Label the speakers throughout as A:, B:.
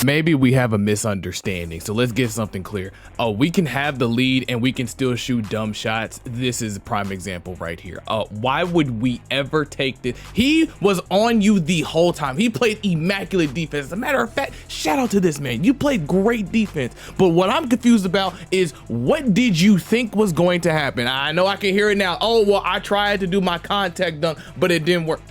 A: Maybe we have a misunderstanding, so let's get something clear. Oh, we can have the lead and we can still shoot dumb shots. This is a prime example right here. Why would we ever take this? He was on you the whole time. He played immaculate defense. As a matter of fact, shout out to this man. You played great defense. But what I'm confused about is, what did you think was going to happen? I know I can hear it now. Oh, well, I tried to do my contact dunk, but it didn't work.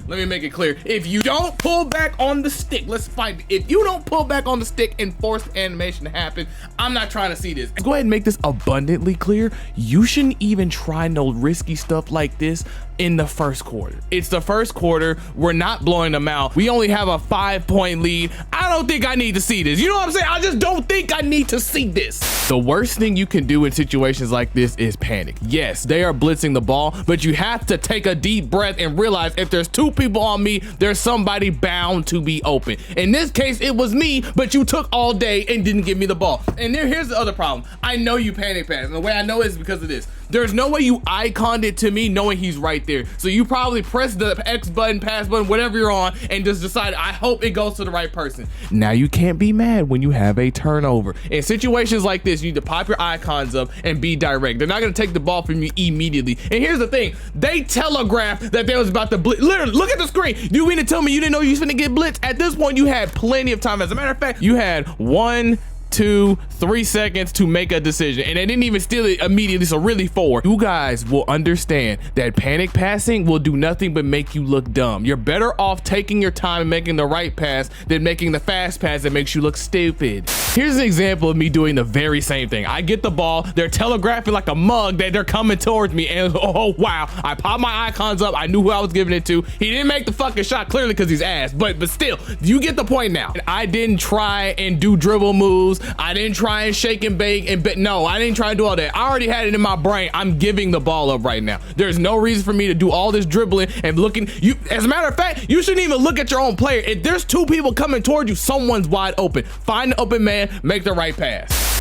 A: Let me make it clear. If you don't pull back on the stick, let's find it. If you don't pull back on the stick and force the animation to happen, I'm not trying to see this. Go ahead and make this abundantly clear. You shouldn't even try no risky stuff like this in the first quarter. It's the first quarter. We're not blowing them out. We only have a 5-point lead. I don't think I need to see this. You know what I'm saying? I just don't think I need to see this. The worst thing you can do in situations like this is panic. Yes, they are blitzing the ball, but you have to take a deep breath and realize if there's two people on me, there's somebody bound to be open. In this case, it was me, but you took all day and didn't give me the ball. And here's the other problem. I know you panic pass, and the way I know it is because of this. There's no way you iconned it to me knowing he's right there. So you probably press the X button, pass button, whatever you're on, and just decide, I hope it goes to the right person. Now you can't be mad when you have a turnover. In situations like this, you need to pop your icons up and be direct. They're not gonna take the ball from you immediately. And here's the thing, they telegraphed that they was about to blitz. Literally, look at the screen. You mean to tell me you didn't know you was gonna get blitzed? At this point, you had plenty of time. As a matter of fact, you had 1, 2, 3 seconds to make a decision, and they didn't even steal it immediately, so really 4. You guys will understand that panic passing will do nothing but make you look dumb. You're better off taking your time and making the right pass than making the fast pass that makes you look stupid. Here's an example of me doing the very same thing. I get the ball, they're telegraphing like a mug that they're coming towards me, and oh wow, I pop my icons up, I knew who I was giving it to. He didn't make the fucking shot, clearly because he's ass, but still, you get the point now. I didn't try and do dribble moves. I didn't try and shake and bake no, I didn't try and do all that. I already had it in my brain. I'm giving the ball up right now. There's no reason for me to do all this dribbling and looking. As a matter of fact, you shouldn't even look at your own player. If there's 2 people coming toward you, someone's wide open. Find the open man, make the right pass.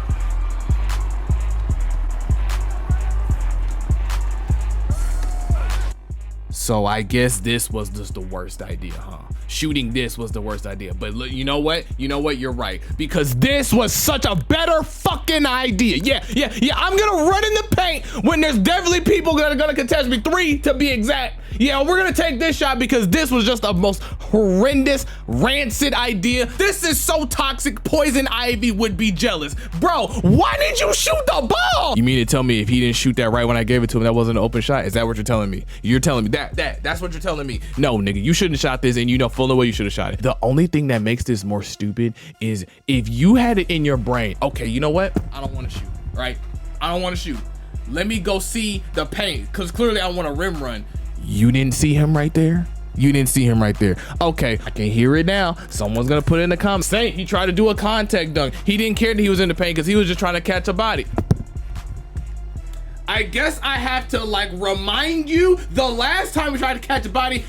A: So I guess this was just the worst idea, huh? Shooting this was the worst idea. But look, you know what? You're right. Because this was such a better fucking idea. Yeah. I'm gonna run in the paint when there's definitely people that are gonna contest me. 3 to be exact. Yeah, we're gonna take this shot because this was just the most horrendous, rancid idea. This is so toxic, Poison Ivy would be jealous. Bro, why did you shoot the ball? You mean to tell me if he didn't shoot that right when I gave it to him, that wasn't an open shot? Is that what you're telling me? You're telling me that's what you're telling me. No, nigga, you shouldn't have shot this, and you know full well you should have shot it. The only thing that makes this more stupid is if you had it in your brain, okay, you know what? I don't want to shoot, right? I don't want to shoot. Let me go see the paint, because clearly I want a rim run. You didn't see him right there? You didn't see him right there. Okay, I can hear it now. Someone's gonna put it in the comments saying he tried to do a contact dunk. He didn't care that he was in the paint because he was just trying to catch a body. I guess I have to like remind you, the last time we tried to catch a body,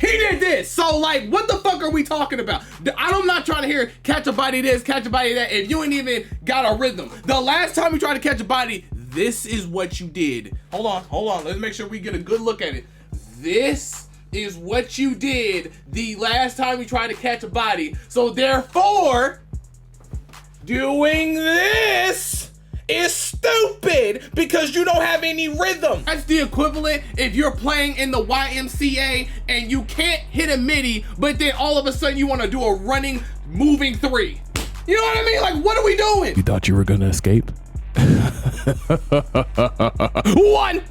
A: he did this. So like, what the fuck are we talking about? I'm not trying to hear catch a body this, catch a body that, if you ain't even got a rhythm. The last time we tried to catch a body, this is what you did. Hold on. Let's make sure we get a good look at it. This is what you did the last time we tried to catch a body. So therefore, doing this is stupid because you don't have any rhythm. That's the equivalent if you're playing in the YMCA and you can't hit a midi, but then all of a sudden you want to do a running, moving 3. You know what I mean? Like, what are we doing? You thought you were gonna escape? 1,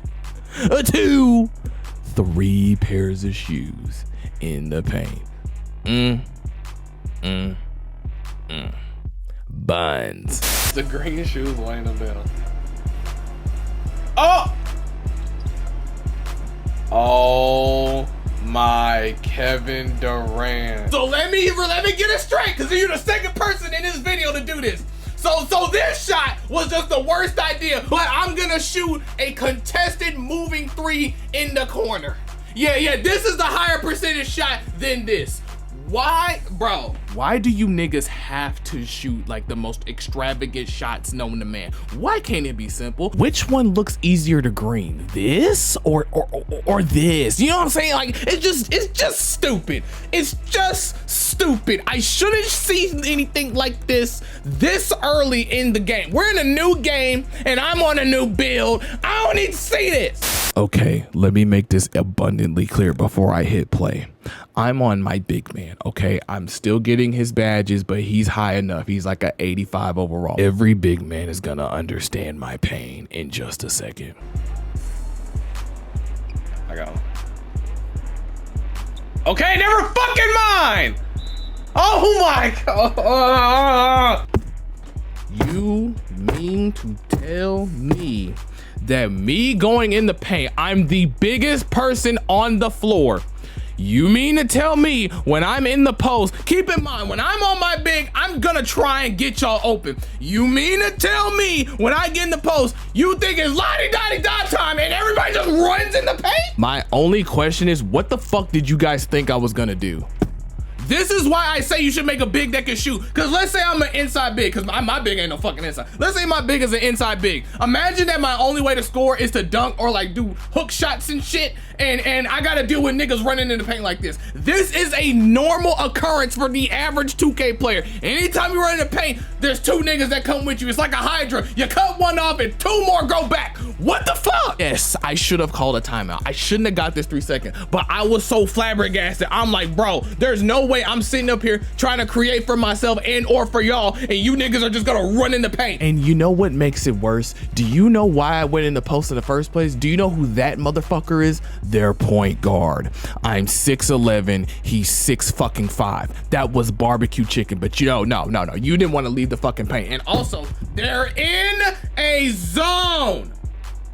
A: 2, 3 pairs of shoes in the paint. Buns. The green shoes laying them down. Oh my Kevin Durant. So let me get it straight, because you're the second person in this video to do this. So this shot was just the worst idea, but I'm gonna shoot a contested moving 3 in the corner. Yeah, this is the higher percentage shot than this. Why, bro? Why do you niggas have to shoot like the most extravagant shots known to man? Why can't it be simple? Which one looks easier to green? This or this? You know what I'm saying? Like, it's just stupid. It's just stupid. I shouldn't see anything like this early in the game. We're in a new game and I'm on a new build. I don't need to see this. Okay, let me make this abundantly clear before I hit play. I'm on my big man, okay? I'm still getting his badges, but he's high enough. He's like a 85 overall. Every big man is gonna understand my pain in just a second. I got him. Okay, never fucking mind! Oh my God! You mean to tell me that me going in the paint, I'm the biggest person on the floor? You mean to tell me when I'm in the post, keep in mind, when I'm on my big, I'm gonna try and get y'all open. You mean to tell me when I get in the post, you think it's la-di-da-di-da time and everybody just runs in the paint? My only question is, what the fuck did you guys think I was gonna do? This is why I say you should make a big that can shoot. Cause let's say I'm an inside big, cause my big ain't no fucking inside. Let's say my big is an inside big. Imagine that my only way to score is to dunk or like do hook shots and shit. And I gotta deal with niggas running in the paint like this. This is a normal occurrence for the average 2K player. Anytime you run in the paint, there's two niggas that come with you. It's like a Hydra. You cut one off and two more go back. What the fuck? Yes, I should have called a timeout. I shouldn't have got this 3 seconds, but I was so flabbergasted. I'm like, bro, there's no way I'm sitting up here trying to create for myself and or for y'all, and you niggas are just gonna run in the paint. And you know what makes it worse? Do you know why I went in the post in the first place? Do you know who that motherfucker is? Their point guard. I'm 6'11", he's 6'5". That was barbecue chicken, but you know, no, you didn't want to leave the fucking paint. And also, they're in a zone.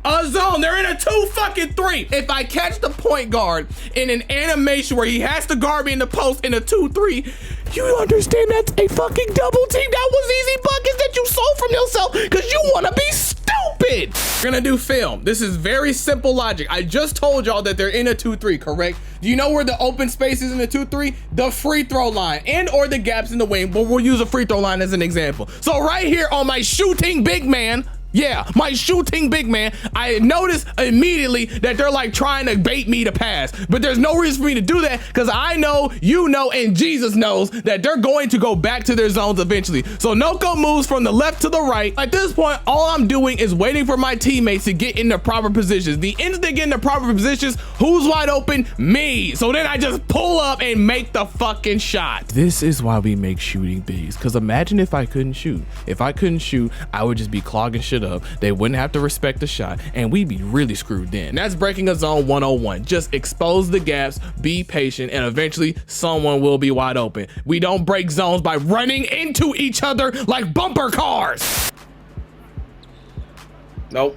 A: They're in a 2-3. If I catch the point guard in an animation where he has to guard me in the post in a 2-3, you understand that's a fucking double team. That was easy buckets that you sold from yourself because you want to be stupid. We're gonna do film. This is very simple logic. I just told y'all that they're in a 2-3, correct? Do you know where the open space is in the 2-3? The free throw line and or the gaps in the wing, but we'll use a free throw line as an example. So right here on my shooting big man, yeah, my shooting big man, I noticed immediately that they're like trying to bait me to pass, but there's no reason for me to do that because I know, you know, and Jesus knows that they're going to go back to their zones eventually. So Noko moves from the left to the right. At this point, all I'm doing is waiting for my teammates to get in the proper positions. The instant they get in the proper positions, who's wide open? Me. So then I just pull up and make the fucking shot. This is why we make shooting bigs, because imagine if I couldn't shoot. If I couldn't shoot, I would just be clogging shit up. They wouldn't have to respect the shot and we'd be really screwed then. That's breaking a zone 101. Just expose the gaps, be patient, and eventually someone will be wide open. We don't break zones by running into each other like bumper cars. Nope.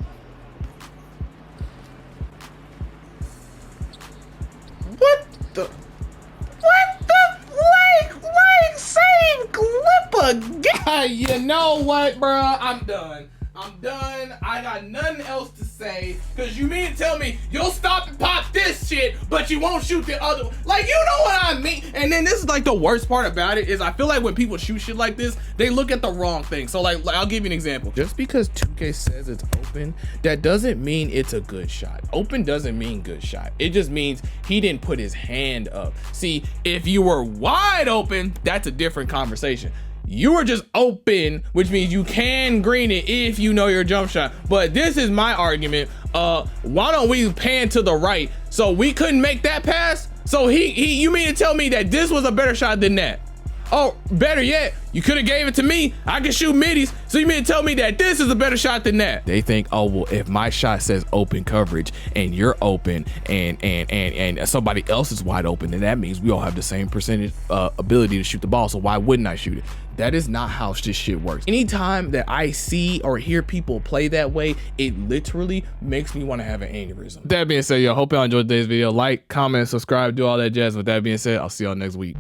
A: What the? Wait, same clip again. You know what, bro? I'm done. I got nothing else to say. Cause you mean to tell me you'll stop and pop this shit, but you won't shoot the other one? Like, you know what I mean? And then this is like the worst part about it is I feel like when people shoot shit like this, they look at the wrong thing. So like I'll give you an example. Just because 2K says it's open, that doesn't mean it's a good shot. Open doesn't mean good shot. It just means he didn't put his hand up. See, if you were wide open, that's a different conversation. You are just open, which means you can green it if you know your jump shot. But this is my argument. Why don't we pan to the right? So we couldn't make that pass. So you mean to tell me that this was a better shot than that? Oh, better yet, you could have gave it to me. I can shoot middies. So you mean to tell me that this is a better shot than that? They think, oh, well, if my shot says open coverage and you're open and somebody else is wide open, then that means we all have the same percentage ability to shoot the ball. So why wouldn't I shoot it? That is not how this shit works. Anytime that I see or hear people play that way, it literally makes me want to have an aneurysm. That being said, yo, hope y'all enjoyed today's video. Like, comment, subscribe, do all that jazz. With that being said, I'll see y'all next week.